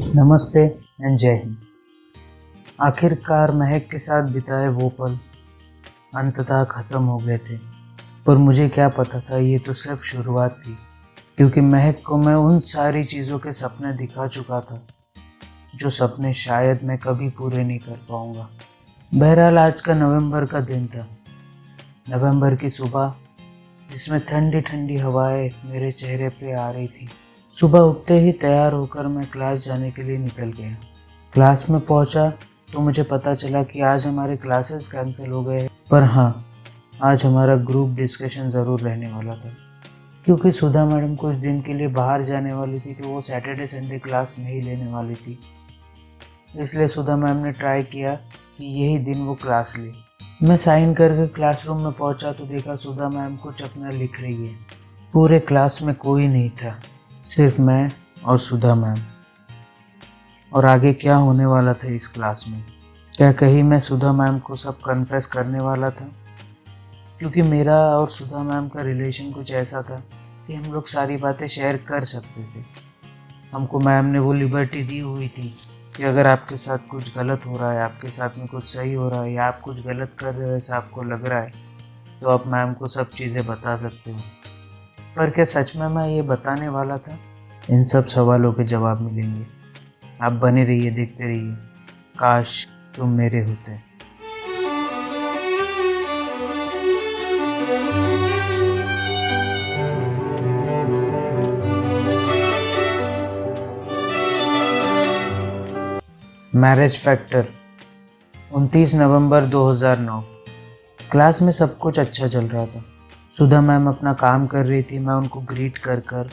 नमस्ते एंड जय हिंद। आखिरकार महक के साथ बिताए वो पल अंततः ख़त्म हो गए थे, पर मुझे क्या पता था ये तो सिर्फ शुरुआत थी, क्योंकि महक को मैं उन सारी चीज़ों के सपने दिखा चुका था जो सपने शायद मैं कभी पूरे नहीं कर पाऊँगा। बहरहाल आज का नवंबर का दिन था, नवंबर की सुबह जिसमें ठंडी ठंडी हवाएं मेरे चेहरे पे आ रही थी। सुबह उठते ही तैयार होकर मैं क्लास जाने के लिए निकल गया। क्लास में पहुंचा तो मुझे पता चला कि आज हमारे क्लासेस कैंसिल हो गए, पर हाँ, आज हमारा ग्रुप डिस्कशन ज़रूर रहने वाला था। क्योंकि सुधा मैडम कुछ दिन के लिए बाहर जाने वाली थी तो वो सैटरडे संडे क्लास नहीं लेने वाली थी, इसलिए सुधा मैम ने ट्राई किया कि यही दिन वो क्लास ले। मैं साइन करके क्लासरूम में पहुंचा तो देखा सुधा मैम कुछ अपना लिख रही है। पूरे क्लास में कोई नहीं था, सिर्फ मैं और सुधा मैम। और आगे क्या होने वाला था इस क्लास में? क्या कहीं मैं सुधा मैम को सब कन्फेस करने वाला था? क्योंकि मेरा और सुधा मैम का रिलेशन कुछ ऐसा था कि हम लोग सारी बातें शेयर कर सकते थे। हमको मैम ने वो लिबर्टी दी हुई थी कि अगर आपके साथ कुछ गलत हो रहा है, आपके साथ में कुछ सही हो रहा है, या आप कुछ गलत कर रहे हो ऐसा आपको लग रहा है, तो आप मैम को सब चीज़ें बता सकते हो। पर क्या सच में मैं ये बताने वाला था? इन सब सवालों के जवाब मिलेंगे। आप बने रहिए, देखते रहिए। काश तुम मेरे होते। मैरिज फैक्टर 29 नवंबर 2009। क्लास में सब कुछ अच्छा चल रहा था। सुधा मैम अपना काम कर रही थी, मैं उनको ग्रीट कर कर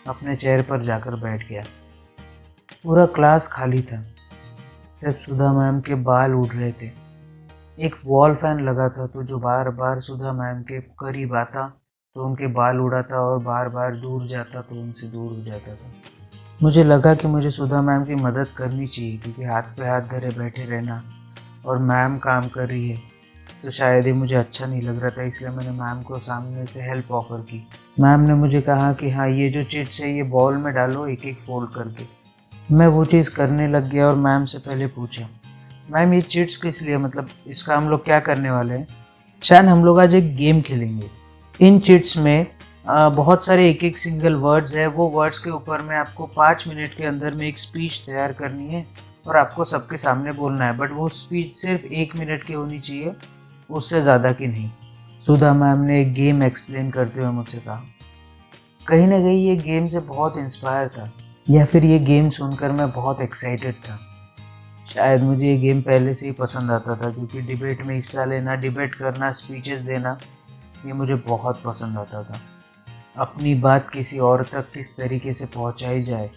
अपने चेयर पर जाकर बैठ गया। पूरा क्लास खाली था, सिर्फ सुधा मैम के बाल उड़ रहे थे। एक वॉल फैन लगा था तो जो बार बार सुधा मैम के करीब आता तो उनके बाल उड़ाता और बार बार दूर जाता तो उनसे दूर हो जाता था। मुझे लगा कि मुझे सुधा मैम की मदद करनी चाहिए, क्योंकि हाथ पे हाथ धरे बैठे रहना और मैम काम कर रही है तो शायद ही मुझे अच्छा नहीं लग रहा था, इसलिए मैंने मैम को सामने से हेल्प ऑफर की। मैम ने मुझे कहा कि हाँ, ये जो चिट्स है ये बॉल में डालो एक एक फोल्ड करके। मैं वो चीज़ करने लग गया और मैम से पहले पूछा, मैम ये चिट्स किस लिए, मतलब इसका हम लोग क्या करने वाले हैं? शायद हम लोग आज एक गेम खेलेंगे। इन चिट्स में बहुत सारे एक एक सिंगल वर्ड्स है, वो वर्ड्स के ऊपर में आपको 5 मिनट के अंदर में एक स्पीच तैयार करनी है और आपको सबके सामने बोलना है, बट वो स्पीच सिर्फ 1 मिनट की होनी चाहिए, उससे ज़्यादा की नहीं। सुधा मैम ने एक गेम एक्सप्लेन करते हुए मुझसे कहा। कहीं ना कहीं ये गेम से बहुत इंस्पायर था, या फिर ये गेम सुनकर मैं बहुत एक्साइटेड था। शायद मुझे ये गेम पहले से ही पसंद आता था, क्योंकि डिबेट में हिस्सा लेना, डिबेट करना, स्पीचेस देना, ये मुझे बहुत पसंद आता था। अपनी बात किसी और तक किस तरीके से पहुंचाई जाए,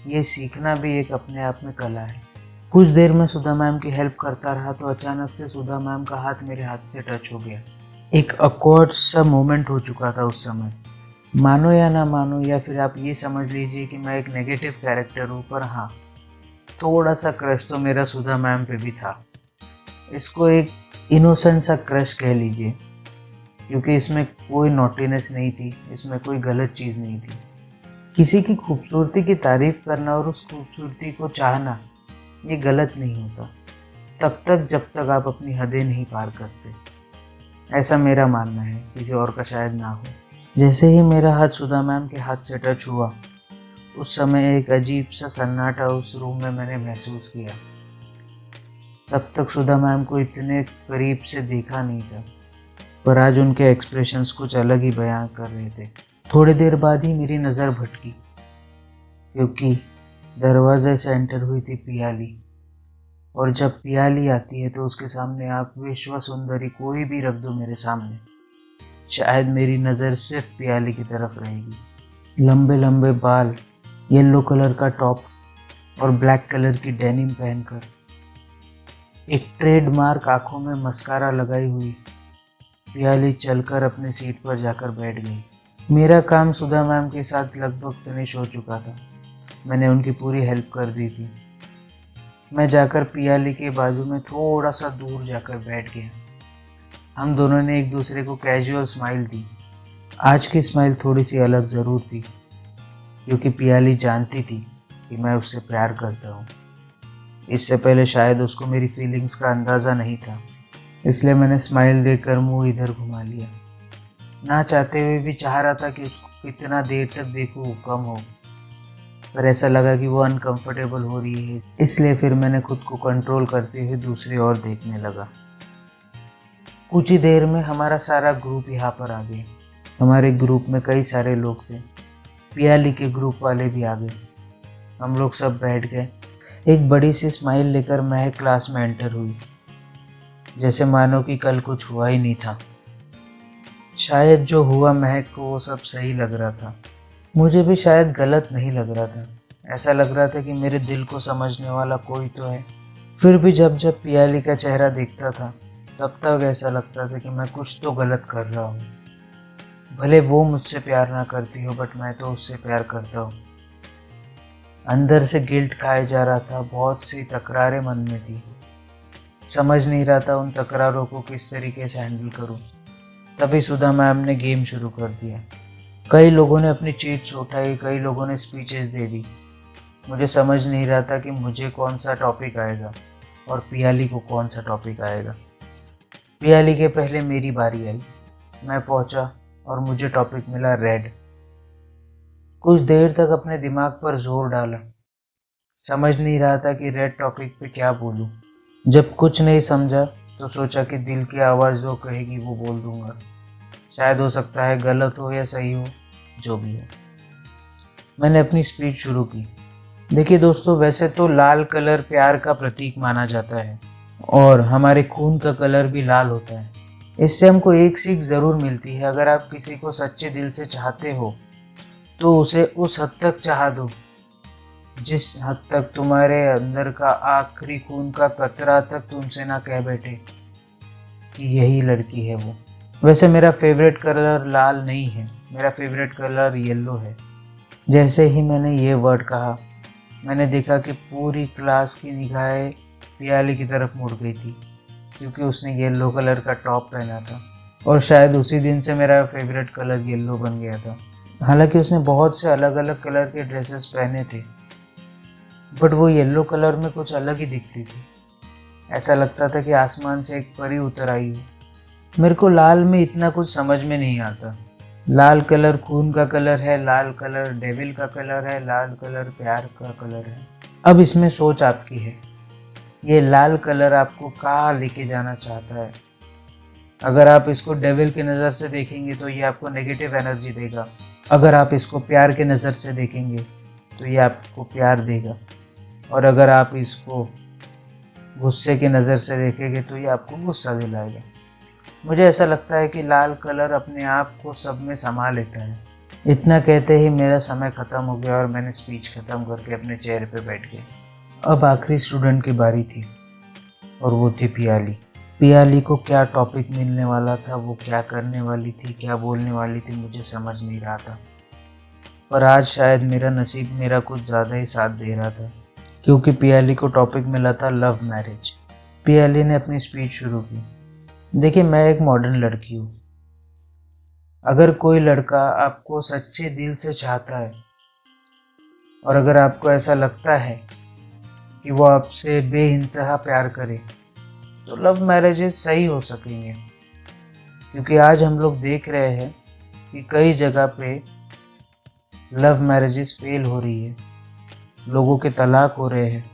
ये सीखना भी एक अपने आप में कला है। कुछ देर में सुधा मैम की हेल्प करता रहा तो अचानक से सुधा मैम का हाथ मेरे हाथ से टच हो गया। एक ऑकवर्ड सा मोमेंट हो चुका था उस समय। मानो या ना मानो, या फिर आप ये समझ लीजिए कि मैं एक नेगेटिव कैरेक्टर हूँ, पर हाँ, थोड़ा सा क्रश तो मेरा सुधा मैम पे भी था। इसको एक इनोसेंट सा क्रश कह लीजिए, क्योंकि इसमें कोई नॉटीनेस नहीं थी, इसमें कोई गलत चीज़ नहीं थी। किसी की खूबसूरती की तारीफ करना और उस खूबसूरती को चाहना ये गलत नहीं होता, तब तक जब तक आप अपनी हदें नहीं पार करते। ऐसा मेरा मानना है, किसी और का शायद ना हो। जैसे ही मेरा हाथ सुधा मैम के हाथ से टच हुआ, उस समय एक अजीब सा सन्नाटा उस रूम में मैंने महसूस किया। तब तक सुधा मैम को इतने करीब से देखा नहीं था, पर आज उनके एक्सप्रेशंस कुछ अलग ही बयां कर रहे थे। थोड़ी देर बाद ही मेरी नज़र भटकी, क्योंकि दरवाजे से एंटर हुई थी पियाली। और जब पियाली आती है तो उसके सामने आप विश्व सुंदरी कोई भी रख दो मेरे सामने, शायद मेरी नज़र सिर्फ पियाली की तरफ रहेगी। लंबे लंबे बाल, येलो कलर का टॉप और ब्लैक कलर की डेनिम पहनकर, एक ट्रेडमार्क आंखों में मस्कारा लगाई हुई, पियाली चलकर अपने सीट पर जाकर बैठ गई। मेरा काम सुधा मैम के साथ लगभग फिनिश हो चुका था, मैंने उनकी पूरी हेल्प कर दी थी। मैं जाकर पियाली के बाजू में थोड़ा सा दूर जाकर बैठ गया। हम दोनों ने एक दूसरे को कैजुअल स्माइल दी। आज की स्माइल थोड़ी सी अलग ज़रूर थी, क्योंकि पियाली जानती थी कि मैं उससे प्यार करता हूँ। इससे पहले शायद उसको मेरी फीलिंग्स का अंदाज़ा नहीं था, इसलिए मैंने स्माइल देकर मुंह इधर घुमा लिया। ना चाहते हुए भी चाह रहा था कि उसको कितना देर तक देखूँ कम हो, पर ऐसा लगा कि वो अनकंफर्टेबल हो रही है, इसलिए फिर मैंने खुद को कंट्रोल करते हुए दूसरी ओर देखने लगा। कुछ ही देर में हमारा सारा ग्रुप यहाँ पर आ गया। हमारे ग्रुप में कई सारे लोग थे। पियाली के ग्रुप वाले भी आ गए। हम लोग सब बैठ गए। एक बड़ी सी स्माइल लेकर महक क्लास में एंटर हुई, जैसे मानो कि कल कुछ हुआ ही नहीं था। शायद जो हुआ महक को वो सब सही लग रहा था, मुझे भी शायद गलत नहीं लग रहा था। ऐसा लग रहा था कि मेरे दिल को समझने वाला कोई तो है। फिर भी जब जब पियाली का चेहरा देखता था तब तक ऐसा लगता था कि मैं कुछ तो गलत कर रहा हूँ। भले वो मुझसे प्यार ना करती हो, बट मैं तो उससे प्यार करता हूँ। अंदर से गिल्ट खाया जा रहा था, बहुत सी तकरारें मन में थी। समझ नहीं रहा था उन तकरारों को किस तरीके से हैंडल करूँ। तभी सुधा मैम ने गेम शुरू कर दिया। कई लोगों ने अपनी चीट्स उठाई, कई लोगों ने स्पीचेस दे दी। मुझे समझ नहीं रहा था कि मुझे कौन सा टॉपिक आएगा और पियाली को कौन सा टॉपिक आएगा। पियाली के पहले मेरी बारी आई। मैं पहुंचा और मुझे टॉपिक मिला रेड। कुछ देर तक अपने दिमाग पर जोर डाला, समझ नहीं रहा था कि रेड टॉपिक पे क्या बोलूं। जब कुछ नहीं समझा तो सोचा कि दिल की आवाज़ जो कहेगी वो बोल दूंगा। शायद हो सकता है गलत हो या सही हो, जो भी हो। मैंने अपनी स्पीच शुरू की। देखिए दोस्तों, वैसे तो लाल कलर प्यार का प्रतीक माना जाता है और हमारे खून का कलर भी लाल होता है। इससे हमको एक सीख ज़रूर मिलती है, अगर आप किसी को सच्चे दिल से चाहते हो तो उसे उस हद तक चाह दो जिस हद तक तुम्हारे अंदर का आखिरी खून का कतरा तक तुमसे ना कह बैठे कि यही लड़की है वो। वैसे मेरा फेवरेट कलर लाल नहीं है, मेरा फेवरेट कलर येलो है। जैसे ही मैंने ये वर्ड कहा, मैंने देखा कि पूरी क्लास की निगाहें पियाली की तरफ मुड़ गई थी, क्योंकि उसने येलो कलर का टॉप पहना था और शायद उसी दिन से मेरा फेवरेट कलर येलो बन गया था। हालांकि उसने बहुत से अलग अलग कलर के ड्रेसेस पहने थे, बट वो येलो कलर में कुछ अलग ही दिखती थी। ऐसा लगता था कि आसमान से एक परी उतर आई हो। मेरे को लाल में इतना कुछ समझ में नहीं आता। लाल कलर खून का कलर है, लाल कलर डेविल का कलर है, लाल कलर प्यार का कलर है। अब इसमें सोच आपकी है, ये लाल कलर आपको कहाँ लेके जाना चाहता है। अगर आप इसको डेविल की नज़र से देखेंगे तो ये आपको नेगेटिव एनर्जी देगा। अगर आप इसको प्यार के नज़र से देखेंगे तो ये आपको प्यार देगा, और अगर आप इसको गुस्से की नज़र से देखेंगे तो ये आपको गुस्सा दिलाएगा। मुझे ऐसा लगता है कि लाल कलर अपने आप को सब में समा लेता है। इतना कहते ही मेरा समय ख़त्म हो गया और मैंने स्पीच ख़त्म करके अपने चेयर पे बैठ गया। अब आखिरी स्टूडेंट की बारी थी और वो थी पियाली। पियाली को क्या टॉपिक मिलने वाला था, वो क्या करने वाली थी, क्या बोलने वाली थी, मुझे समझ नहीं रहा था। पर आज शायद मेरा नसीब मेरा कुछ ज़्यादा ही साथ दे रहा था, क्योंकि पियाली को टॉपिक मिला था लव मैरिज। पियाली ने अपनी स्पीच शुरू की। देखिए, मैं एक मॉडर्न लड़की हूँ। अगर कोई लड़का आपको सच्चे दिल से चाहता है और अगर आपको ऐसा लगता है कि वो आपसे बेइंतहा प्यार करे, तो लव मैरिजेस सही हो सकेंगे। क्योंकि आज हम लोग देख रहे हैं कि कई जगह पे लव मैरिजेस फेल हो रही है, लोगों के तलाक हो रहे हैं।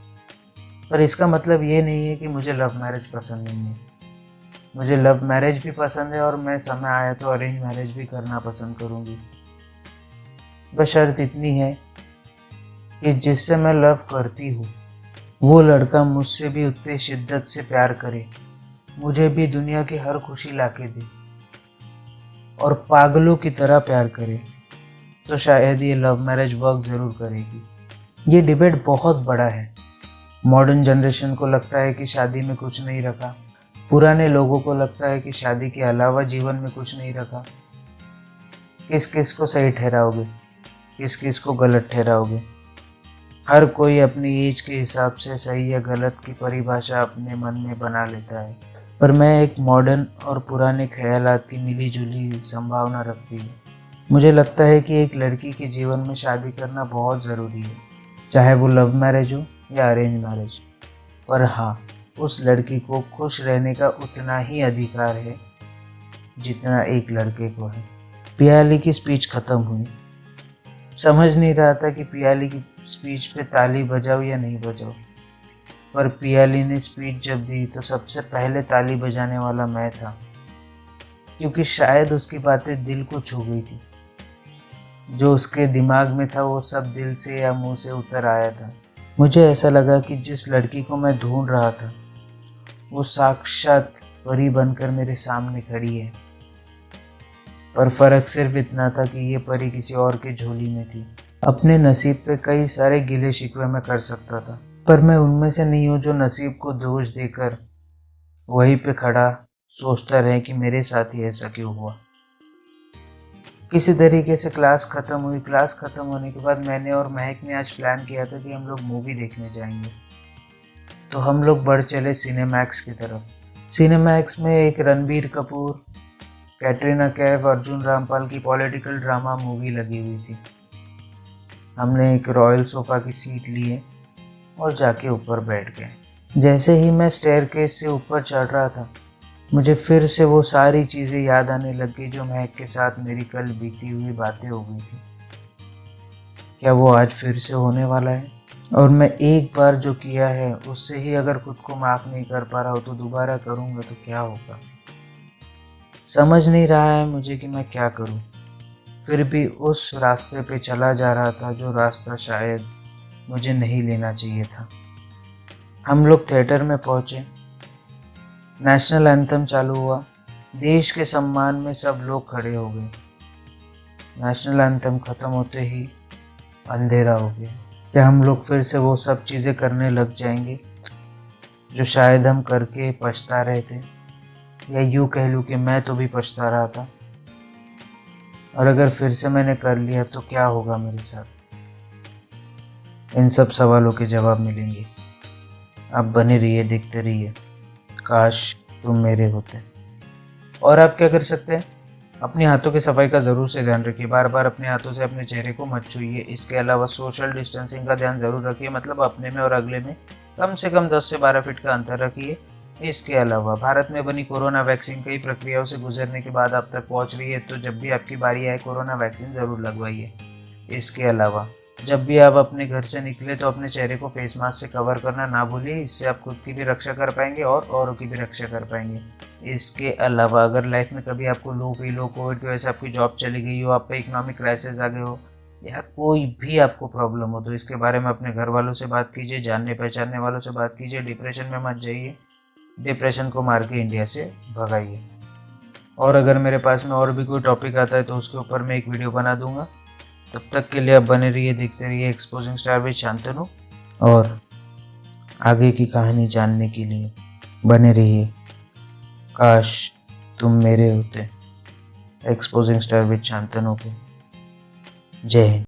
पर इसका मतलब ये नहीं है कि मुझे लव मैरिज पसंद नहीं है। मुझे लव मैरिज भी पसंद है और मैं समय आया तो अरेंज मैरिज भी करना पसंद करूँगी। बस शर्त इतनी है कि जिससे मैं लव करती हूँ वो लड़का मुझसे भी उतने शिद्दत से प्यार करे, मुझे भी दुनिया की हर खुशी लाके दे और पागलों की तरह प्यार करे, तो शायद ये लव मैरिज वर्क ज़रूर करेगी। ये डिबेट बहुत बड़ा है। मॉडर्न जनरेशन को लगता है कि शादी में कुछ नहीं रखा, पुराने लोगों को लगता है कि शादी के अलावा जीवन में कुछ नहीं रखा। किस किस को सही ठहराओगे, किस किस को गलत ठहराओगे। हर कोई अपनी एज के हिसाब से सही या गलत की परिभाषा अपने मन में बना लेता है, पर मैं एक मॉडर्न और पुराने ख्यालात की मिली जुली संभावना रखती हूँ। मुझे लगता है कि एक लड़की के जीवन में शादी करना बहुत ज़रूरी है। चाहे वो लव मैरिज हो या अरेंज मैरिज। पर हाँ, उस लड़की को खुश रहने का उतना ही अधिकार है जितना एक लड़के को है। पियाली की स्पीच खत्म हुई। समझ नहीं रहा था कि पियाली की स्पीच पे ताली बजाऊं या नहीं बजाऊं, पर पियाली ने स्पीच जब दी तो सबसे पहले ताली बजाने वाला मैं था, क्योंकि शायद उसकी बातें दिल को छू गई थी। जो उसके दिमाग में था वो सब दिल से या मुंह से उतर आया था। मुझे ऐसा लगा कि जिस लड़की को मैं ढूंढ रहा था वो साक्षात परी बनकर मेरे सामने खड़ी है। पर फर्क सिर्फ इतना था कि ये परी किसी और की झोली में थी। अपने नसीब पे कई सारे गिले शिकवे मैं कर सकता था, पर मैं उनमें से नहीं हूँ जो नसीब को दोष देकर वहीं पे खड़ा सोचता रहे कि मेरे साथ ही ऐसा क्यों हुआ। किसी तरीके से क्लास ख़त्म हुई। क्लास ख़त्म होने के बाद मैंने और महक ने आज प्लान किया था कि हम लोग मूवी देखने जाएंगे। तो हम लोग बढ़ चले सिनेमैक्स की तरफ। सिनेमैक्स में एक रणबीर कपूर, कैटरीना कैफ, अर्जुन रामपाल की पॉलिटिकल ड्रामा मूवी लगी हुई थी। हमने एक रॉयल सोफ़ा की सीट लिए और जाके ऊपर बैठ गए। जैसे ही मैं स्टेयरकेस से ऊपर चढ़ रहा था, मुझे फिर से वो सारी चीज़ें याद आने लग गई जो महक के साथ मेरी कल बीती हुई बातें हो गई थी। क्या वो आज फिर से होने वाला है? और मैं एक बार जो किया है उससे ही अगर खुद को माफ़ नहीं कर पा रहा हूँ तो दोबारा करूँगा तो क्या होगा? समझ नहीं रहा है मुझे कि मैं क्या करूँ। फिर भी उस रास्ते पे चला जा रहा था जो रास्ता शायद मुझे नहीं लेना चाहिए था। हम लोग थिएटर में पहुँचे। नेशनल एंथम चालू हुआ। देश के सम्मान में सब लोग खड़े हो गए। नेशनल एंथम ख़त्म होते ही अंधेरा हो गया। क्या हम लोग फिर से वो सब चीज़ें करने लग जाएंगे जो शायद हम करके पछता रहे थे, या यूँ कह लूँ कि मैं तो भी पछता रहा था। और अगर फिर से मैंने कर लिया तो क्या होगा मेरे साथ? इन सब सवालों के जवाब मिलेंगे। आप बने रहिए, देखते रहिए काश तुम मेरे होते। और आप क्या कर सकते हैं? अपने हाथों की सफाई का ज़रूर से ध्यान रखिए। बार बार अपने हाथों से अपने चेहरे को मत छूइए। इसके अलावा सोशल डिस्टेंसिंग का ध्यान ज़रूर रखिए, मतलब अपने में और अगले में कम से कम 10 से 12 फीट का अंतर रखिए। इसके अलावा भारत में बनी कोरोना वैक्सीन कई प्रक्रियाओं से गुजरने के बाद आप तक पहुंच रही है, तो जब भी आपकी बारी आए कोरोना वैक्सीन ज़रूर लगवाइए। इसके अलावा जब भी आप अपने घर से निकले तो अपने चेहरे को फेस मास्क से कवर करना ना भूलिए। इससे आप खुद की भी रक्षा कर पाएंगे और औरों की भी रक्षा कर पाएंगे। इसके अलावा अगर लाइफ में कभी आपको लो फील हो, कोविड की वजह से आपकी जॉब चली गई हो, आप पे इकोनॉमिक क्राइसिस आ गए हो, या कोई भी आपको प्रॉब्लम हो, तो इसके बारे में अपने घर वालों से बात कीजिए, जानने पहचानने वालों से बात कीजिए। डिप्रेशन में मत जाइए, डिप्रेशन को मार के इंडिया से भगाइए। और अगर मेरे पास में और भी कोई टॉपिक आता है तो उसके ऊपर मैं एक वीडियो बना दूंगा। तब तक के लिए आप बने रहिए, देखते रहिए एक्सपोजिंग स्टार विद शांतनु, और आगे की कहानी जानने के लिए बने रहिए काश तुम मेरे होते। एक्सपोजिंग स्टार विद शांतनु पे। जय हिंद।